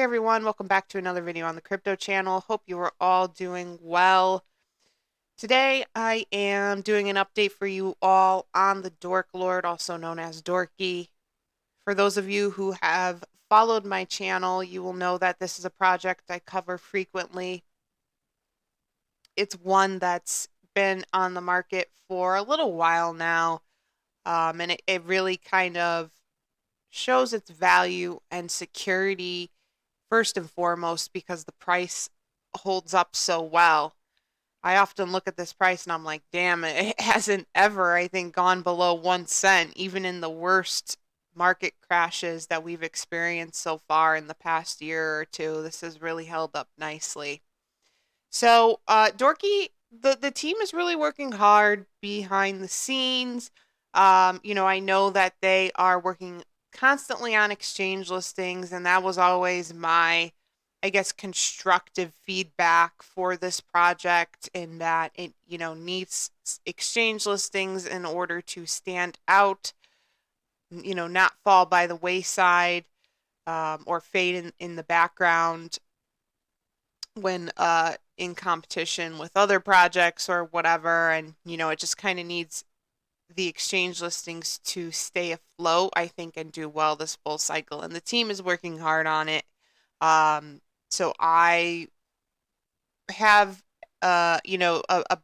everyone, welcome back to another video on the crypto channel. Hope you are all doing well. Today I am doing an update for you all on the Dork Lord, also known as Dorky. For those of you who have followed my channel, you will know that this is a project I cover frequently. It's one that's been on the market for a little while now, and it really kind of shows its value and security first and foremost because the price holds up so well. I often look at this price and I'm like, damn, it hasn't ever, I think, gone below 1 cent, even in the worst market crashes that we've experienced so far in the past year or two. This has really held up nicely. So, Dorky, the team is really working hard behind the scenes. I know that they are working constantly on exchange listings, and that was always my, I guess, constructive feedback for this project in that it, needs exchange listings in order to stand out, not fall by the wayside, or fade in the background when in competition with other projects or whatever. And it just kind of needs the exchange listings to stay afloat, I think, and do well this bull cycle, and the team is working hard on it. So I have a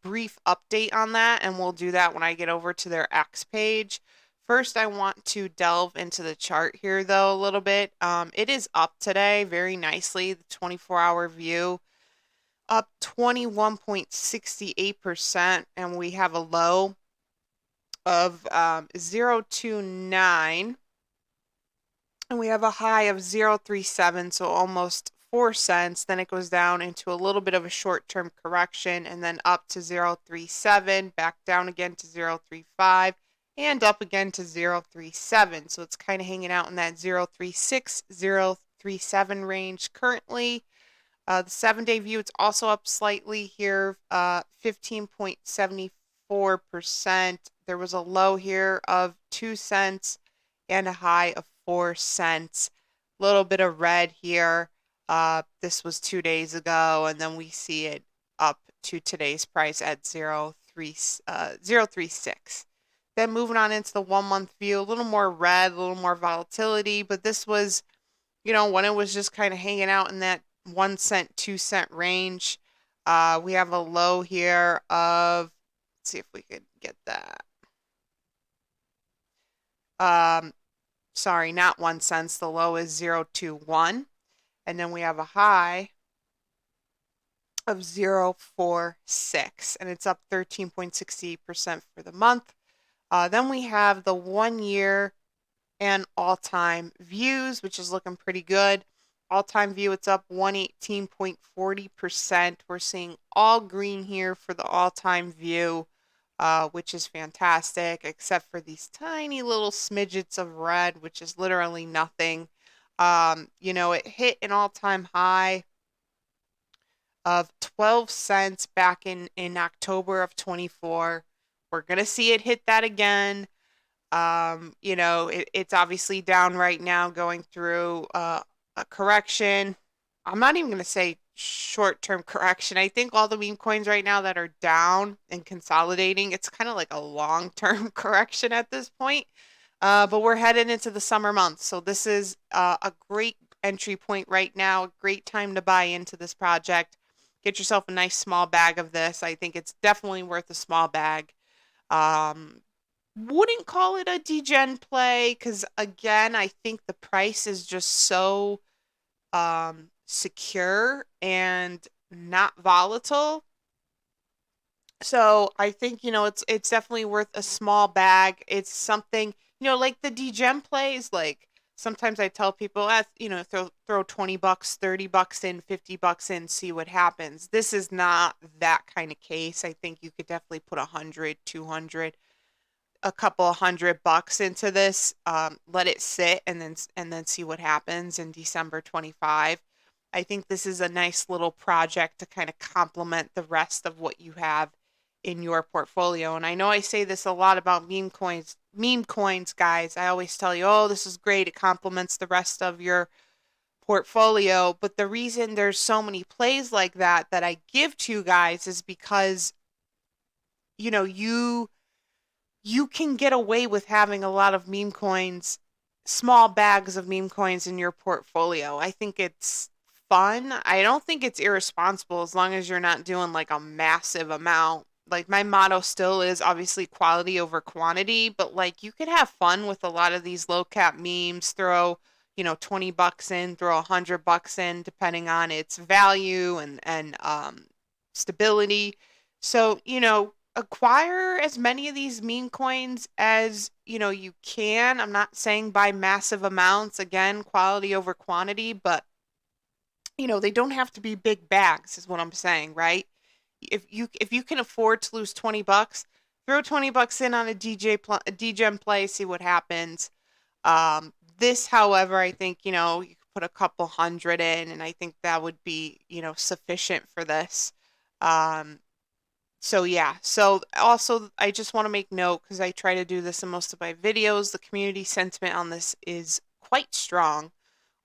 brief update on that, and we'll do that when I get over to their X page. First, I want to delve into the chart here, though, a little bit. It is up today very nicely, the 24-hour view, up 21.68%, and we have a low of 0.29, and we have a high of 0.37, so almost 4 cents. Then it goes down into a little bit of a short-term correction, and then up to 0.37, back down again to 0.35, and up again to 0.37. So it's kind of hanging out in that 0.36, 0.37 range currently. The 7-day view, it's also up slightly here, 15.74%. There was a low here of 2 cents and a high of 4 cents. A little bit of red here. This was 2 days ago, and then we see it up to today's price at 0.36. Then moving on into the 1-month view, a little more red, a little more volatility, but this was, when it was just kind of hanging out in that 1 cent, 2 cent range. We have a low here of, let's see if we could get that. Sorry, not 1 cent. The low is 0.21. And then we have a high of 0.46, and it's up 13.68% for the month. Then we have the 1 year and all-time views, which is looking pretty good. All-time view, it's up 118.40%. We're seeing all green here for the all-time view, which is fantastic, except for these tiny little smidgets of red, which is literally nothing. It hit an all-time high of 12 cents back in October of 24. We're going to see it hit that again. It's obviously down right now, going through a correction. I'm not even going to say short-term correction. I think all the meme coins right now that are down and consolidating, it's kind of like a long-term correction at this point. But we're headed into the summer months, so this is a great entry point right now, a great time to buy into this project. Get yourself a nice small bag of this. I think it's definitely worth a small bag. Wouldn't call it a degen play because, again, I think the price is just so secure and not volatile. So I think, it's definitely worth a small bag. It's something, like the degen plays, like sometimes I tell people, throw 20 bucks, 30 bucks in, 50 bucks in, see what happens. This is not that kind of case. I think you could definitely put 100, 200, a couple of $100 into this, let it sit, and then see what happens in December 25. I think this is a nice little project to kind of complement the rest of what you have in your portfolio. And I know I say this a lot about meme coins, guys. I always tell you, oh, this is great. It complements the rest of your portfolio. But the reason there's so many plays like that I give to you guys is because, you know, you can get away with having a lot of meme coins, small bags of meme coins in your portfolio. I think it's fun. I don't think it's irresponsible as long as you're not doing like a massive amount. Like my motto still is obviously quality over quantity, but like you could have fun with a lot of these low cap memes, throw, you know, 20 bucks in, throw 100 bucks in depending on its value and stability. So, you know, acquire as many of these meme coins as, you know, you can. I'm not saying buy massive amounts, again, quality over quantity, but you know, they don't have to be big bags is what I'm saying, right? If you can afford to lose 20 bucks, throw 20 bucks in on a DGEM play, see what happens. This, however, I think, you know, you could put a couple hundred in, and I think that would be, you know, sufficient for this. Um, so yeah, so also I just want to make note because I try to do this in most of my videos. The community sentiment on this is quite strong.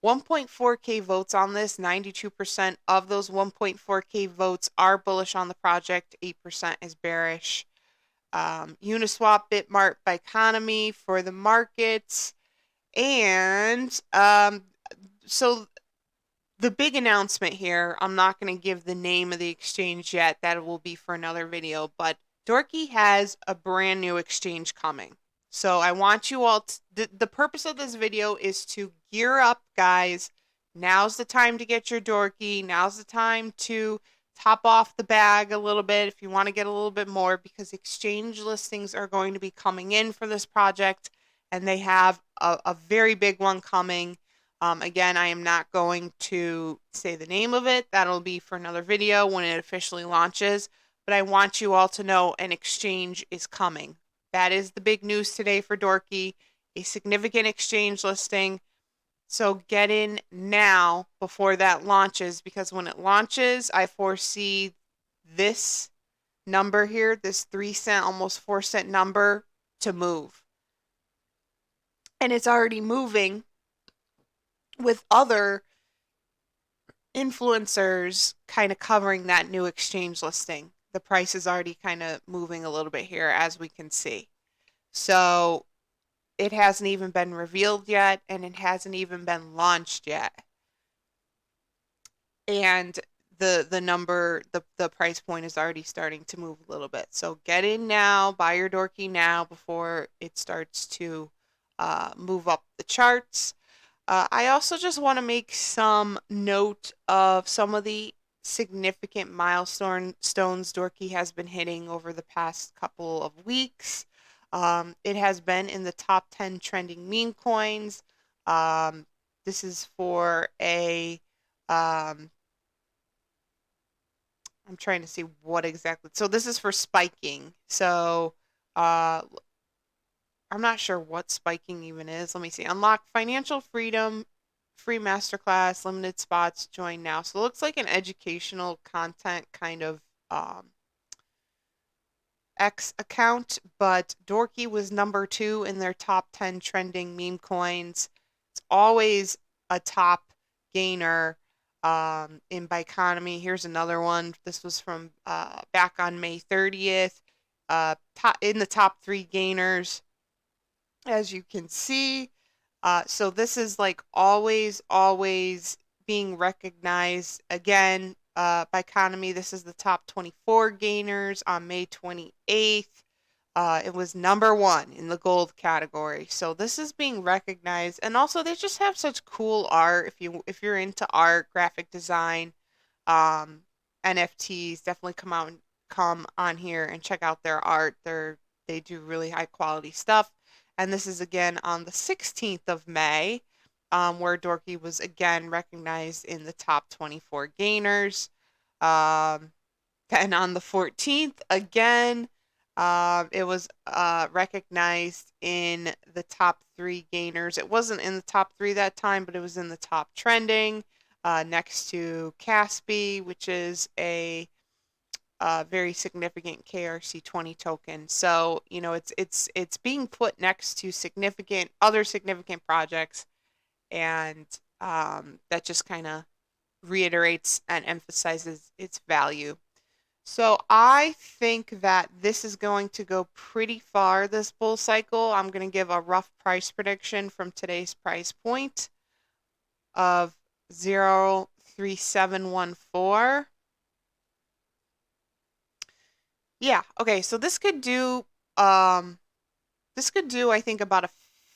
1.4K votes on this. 92% of those 1.4K votes are bullish on the project. 8% is bearish. Uniswap, Bitmart, Biconomy for the markets. And so the big announcement here, I'm not going to give the name of the exchange yet. That will be for another video, but DORKY has a brand new exchange coming. So I want you all to, the purpose of this video is to gear up, guys. Now's the time to get your DORKY. Now's the time to top off the bag a little bit if you want to get a little bit more, because exchange listings are going to be coming in for this project, and they have a very big one coming. Again, I am not going to say the name of it. That'll be for another video when it officially launches. But I want you all to know an exchange is coming. That is the big news today for DORKY, a significant exchange listing. So get in now before that launches, because when it launches, I foresee this number here, this 3-cent, almost 4-cent number to move. And it's already moving with other influencers kind of covering that new exchange listing. The price is already kind of moving a little bit here, as we can see. So it hasn't even been revealed yet, and it hasn't even been launched yet. And the number, the price point is already starting to move a little bit. So get in now, buy your DORKY now before it starts to move up the charts. I also just want to make some note of some of the significant milestones DORKY has been hitting over the past couple of weeks. It has been in the top 10 trending meme coins. This is for a, I'm trying to see what exactly. So this is for spiking. So I'm not sure what spiking even is. Let me see. Unlock financial freedom, free masterclass, limited spots, join now. So it looks like an educational content kind of X account, but DORKY was number 2 in their top 10 trending meme coins. It's always a top gainer in Biconomy. Here's another one. This was from back on May 30th. In the top 3 gainers, as you can see. So this is like always being recognized. Again, Biconomy, this is the top 24 gainers on May 28th. It was number 1 in the gold category. So this is being recognized. And also they just have such cool art. If you're into art, graphic design, NFTs, definitely come on here and check out their art. They do really high quality stuff. And this is again on the 16th of May, where DORKY was again recognized in the top 24 gainers. And on the 14th, again, it was recognized in the top 3 gainers. It wasn't in the top 3 that time, but it was in the top trending, next to Caspi, which is a very significant KRC20 token. So, you know, it's being put next to other significant projects, and that just kind of reiterates and emphasizes its value. So I think that this is going to go pretty far this bull cycle. I'm going to give a rough price prediction from today's price point of 0.3714. Yeah, okay, so this could do I think about a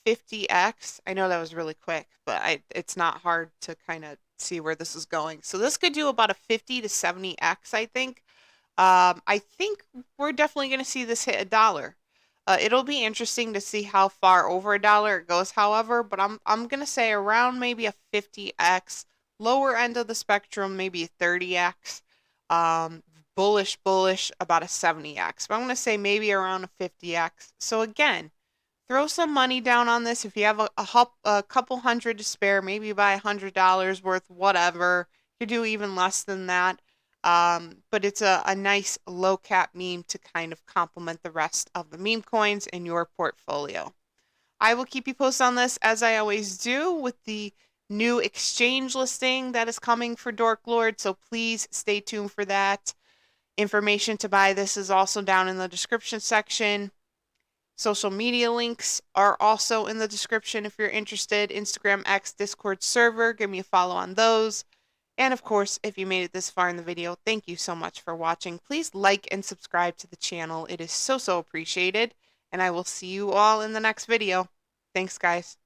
50x. I know that was really quick, but it's not hard to kind of see where this is going. So this could do about a 50 to 70x, I think. I think we're definitely going to see this hit $1. It'll be interesting to see how far over $1 it goes, however, but I'm going to say around maybe a 50x, lower end of the spectrum, maybe a 30x. Um, bullish about a 70x. But I'm going to say maybe around a 50x. So again, throw some money down on this. If you have a couple hundred to spare, maybe buy $100 worth, whatever. You could do even less than that. But it's a nice low cap meme to kind of complement the rest of the meme coins in your portfolio. I will keep you posted on this as I always do with the new exchange listing that is coming for Dork Lord. So please stay tuned for that. Information to buy this is also down in the description section. Social media links are also in the description if you're interested. Instagram, X, Discord server. Give me a follow on those. And of course, if you made it this far in the video, thank you so much for watching. Please like and subscribe to the channel. It is so appreciated. And I will see you all in the next video. Thanks, guys.